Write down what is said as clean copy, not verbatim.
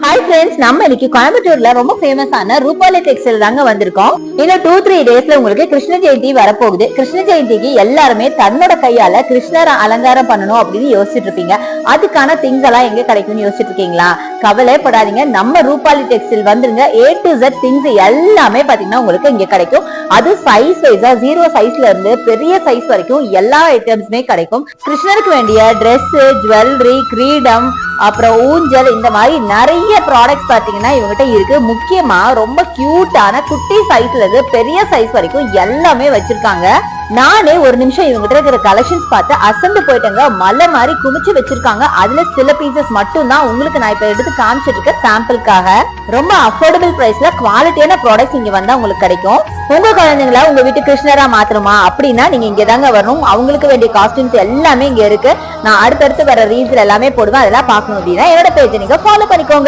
Hi friends, நம்ம இன்னைக்கு கோயம்புத்தூர்ல ரொம்ப ஃபேமஸான ரூபாலி டெக்ஸ்டைல் தாங்க வந்திருக்கோம். இன்னும் 2-3 டேஸ்ல உங்களுக்கு கிருஷ்ண ஜெயந்தி வரப்போகுது. கிருஷ்ண ஜெயந்திக்கு எல்லாருமே தன்னோட கையால கிருஷ்ணரை அலங்காரம் பண்ணணும் அப்படின்னு யோசிச்சுட்டு இருப்பீங்க. அதுக்கான திங்ஸ் எல்லாம் எங்க கிடைக்கும்னு யோசிச்சுட்டு இருக்கீங்களா? கவலைப்படாதீங்க, நம்ம ரூபாலி டெக்ஸ்டைல் வந்துருங்க. A to Z திங்ஸ் எல்லாமே பாத்தீங்கன்னா உங்களுக்கு இங்க கிடைக்கும். அது சைஸ் வைஸா 0 சைஸ்ல இருந்து பெரிய சைஸ் வரைக்கும் எல்லா ஐட்டம்ஸுமே கிடைக்கும். கிருஷ்ணருக்கு வேண்டிய ட்ரெஸ், ஜுவல்லரி, கிரீடம், அப்புறம் ஊஞ்சல், இந்த மாதிரி நிறைய ப்ராடக்ட்ஸ் பாத்தீங்கன்னா இவங்ககிட்ட இருக்கு. முக்கியமா ரொம்ப கியூட்டான குட்டி சைஸ்ல இருந்து பெரிய சைஸ் வரைக்கும் எல்லாமே வச்சிருக்காங்க. நானே ஒரு நிமிஷம் இவங்ககிட்ட இருக்கிற கலெக்ஷன்ஸ் பார்த்து அசந்து போயிட்டேங்க. மலை மாதிரி குமிச்சு வச்சிருக்காங்க. அதுல சில பீசஸ் மட்டும் தான் உங்களுக்கு நான் இப்ப எடுத்து காமிச்சிட்டு இருக்க சாம்பிளுக்காக. ரொம்ப அஃபோர்டபிள் பிரைஸ்ல குவாலிட்டியான ப்ராடக்ட்ஸ் இங்க வந்தா உங்களுக்கு கிடைக்கும். உங்க குழந்தைங்களா உங்க வீட்டு கிருஷ்ணரா மாத்திரமா அப்படின்னா நீங்க இங்க தாங்க வரணும். அவங்களுக்கு வேண்டிய காஸ்டியூம்ஸ் எல்லாமே இங்க இருக்கு. நான் அடுத்தடுத்து வர ரீல்ஸ் எல்லாமே போடுவேன். அதெல்லாம் பார்க்கணும் அப்படின்னா என்னோட பேஜ் நீங்க ஃபாலோ பண்ணிக்கோங்க.